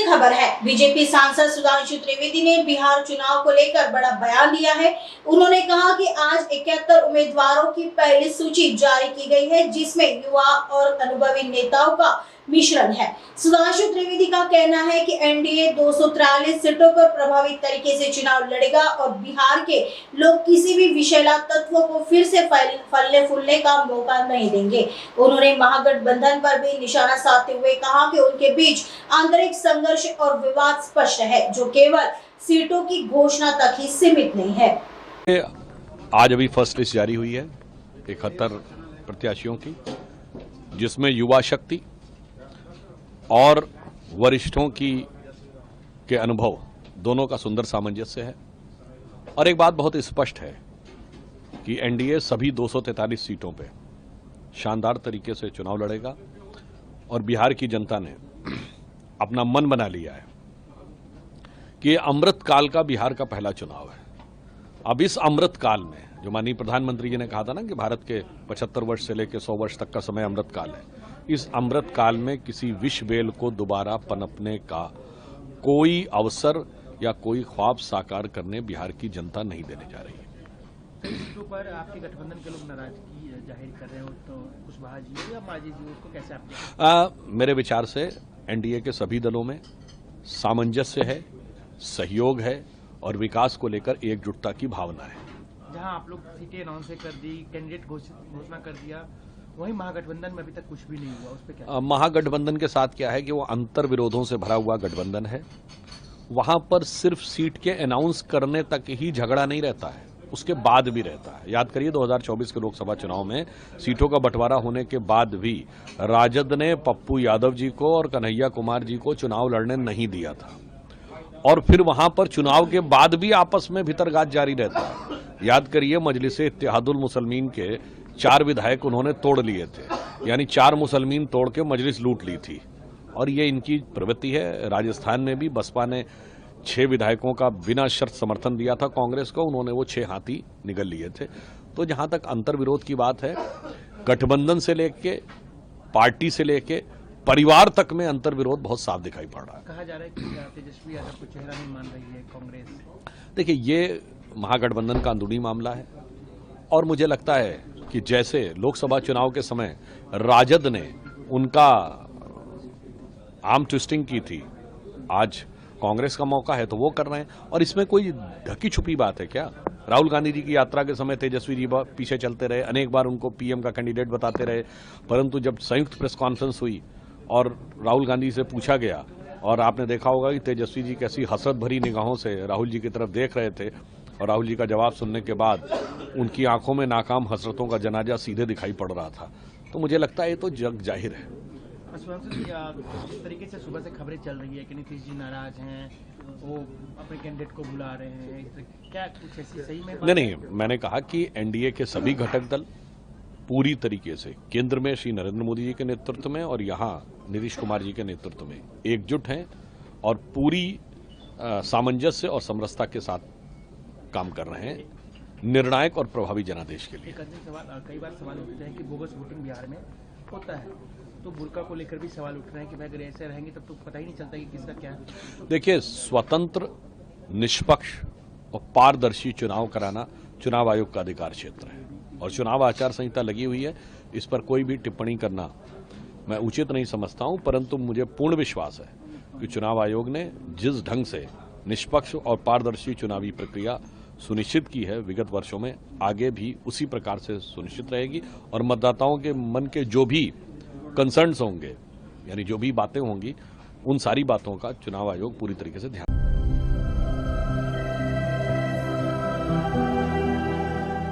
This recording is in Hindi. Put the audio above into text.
खबर है। बीजेपी सांसद सुधांशु त्रिवेदी ने बिहार चुनाव को लेकर बड़ा बयान दिया है। उन्होंने कहा कि आज 71 उम्मीदवारों की पहली सूची जारी की गई है, जिसमें युवा और अनुभवी नेताओं का मिश्रण है। सुधांशु त्रिवेदी का कहना है कि एनडीए 243 सीटों पर प्रभावी तरीके से चुनाव लड़ेगा और बिहार के लोग किसी भी विषैला तत्व को फिर से फलने फूलने का मौका नहीं देंगे। उन्होंने महागठबंधन पर भी निशाना साधते हुए कहा कि उनके बीच आंतरिक संघर्ष और विवाद स्पष्ट है, जो केवल सीटों की घोषणा तक ही सीमित नहीं है। आज अभी फर्स्ट लिस्ट जारी हुई है 71 प्रत्याशियों की, जिसमें युवा शक्ति और वरिष्ठों के अनुभव दोनों का सुंदर सामंजस्य है। और एक बात बहुत स्पष्ट है कि एनडीए सभी 243 सीटों पे शानदार तरीके से चुनाव लड़ेगा और बिहार की जनता ने अपना मन बना लिया है कि अमृत काल का बिहार का पहला चुनाव है। अब इस अमृत काल में, जो माननीय प्रधानमंत्री जी ने कहा था ना कि भारत के 75 वर्ष से लेकर 100 वर्ष तक का समय अमृत काल है, इस अमृत काल में किसी विष बेल को दोबारा पनपने का कोई अवसर या कोई ख्वाब साकार करने बिहार की जनता नहीं देने जा रही है। इसके ऊपर आपके गठबंधन के लोग नाराजगी जाहिर कर रहे हो, तो कुशवाहा जी या मांझी जी, उसको कैसे आप मेरे विचार से एनडीए के सभी दलों में सामंजस्य है, सहयोग है और विकास को लेकर एकजुटता की भावना है। जहां आप लोग सीटें अनाउंस कर दी, कैंडिडेट घोषणा कर दिया, वहीं महागठबंधन में अभी तक कुछ भी नहीं हुआ, उस पर क्या? महागठबंधन के साथ क्या है कि वो अंतर विरोधों से भरा हुआ गठबंधन है। वहां पर सिर्फ सीट के अनाउंस करने तक ही झगड़ा नहीं रहता है, उसके बाद भी रहता है। याद करिए 2024 के लोकसभा चुनाव में सीटों का बंटवारा होने के बाद भी राजद ने पप्पू यादव जी को और कन्हैया कुमार जी को चुनाव लड़ने नहीं दिया था, और फिर वहां पर चुनाव के बाद भी आपस में भितरगात जारी रहता है। याद करिए मजलिस इत्तेहादुल मुसलमीन के 4 विधायक उन्होंने तोड़ लिए थे, यानी 4 मुसलमीन तोड़ के मजलिस लूट ली थी, और ये इनकी प्रवृत्ति है। राजस्थान में भी बसपा ने 6 विधायकों का बिना शर्त समर्थन दिया था कांग्रेस को, उन्होंने वो 6 हाथी निगल लिए थे। तो जहां तक अंतर विरोध की बात है, गठबंधन से लेके पार्टी से लेके परिवार तक में अंतर विरोध बहुत साफ दिखाई पड़ रहा है। कहा जा रहा है कि तेजस्वी यादव को चेहरा नहीं मान रही है कांग्रेस। देखिए, ये महागठबंधन का अंदरूनी मामला है, और मुझे लगता है कि जैसे लोकसभा चुनाव के समय राजद ने उनका आर्म ट्विस्टिंग की थी, आज कांग्रेस का मौका है तो वो कर रहे हैं। और इसमें कोई ढकी छुपी बात है क्या? राहुल गांधी जी की यात्रा के समय तेजस्वी जी पीछे चलते रहे, अनेक बार उनको पीएम का कैंडिडेट बताते रहे, परंतु जब संयुक्त प्रेस कॉन्फ्रेंस हुई और राहुल गांधी से पूछा गया, और आपने देखा होगा कि तेजस्वी जी कैसी हसरत भरी निगाहों से राहुल जी की तरफ देख रहे थे, और राहुल जी का जवाब सुनने के बाद उनकी आंखों में नाकाम हसरतों का जनाजा सीधे दिखाई पड़ रहा था। तो मुझे लगता है ये तो जग जाहिर है। इस तरीके से सुबह से खबरें चल रही है कि नीतीश जी नाराज हैं, वो अपने कैंडिडेट को बुला रहे हैं, क्या कुछ ऐसी सही में? नहीं, मैंने कहा कि एनडीए के सभी घटक दल पूरी तरीके से केंद्र में श्री नरेंद्र मोदी जी के नेतृत्व में और यहाँ नीतीश कुमार जी के नेतृत्व में एकजुट हैं और पूरी सामंजस्य और समरसता के साथ काम कर रहे हैं, निर्णायक और प्रभावी जनादेश के लिए। कई बार सवाल उठते हैं कि बोगस वोटिंग बिहार में होता है, तो बुर्का को लेकर भी सवाल उठ रहे हैं कि अगर ऐसे रहेंगे तब तो पता ही नहीं चलता कि किसका क्या है। देखिए, स्वतंत्र, निष्पक्ष और पारदर्शी चुनाव कराना चुनाव आयोग का अधिकार क्षेत्र है, और चुनाव आचार संहिता लगी हुई है, इस पर कोई भी टिप्पणी करना मैं उचित नहीं समझता हूं। परंतु मुझे पूर्ण विश्वास है कि चुनाव आयोग ने जिस ढंग से निष्पक्ष और पारदर्शी चुनावी प्रक्रिया सुनिश्चित की है विगत वर्षों में, आगे भी उसी प्रकार से सुनिश्चित रहेगी, और मतदाताओं के मन के जो भी कंसर्न्स होंगे, यानी जो भी बातें होंगी, उन सारी बातों का चुनाव आयोग पूरी तरीके से ध्यान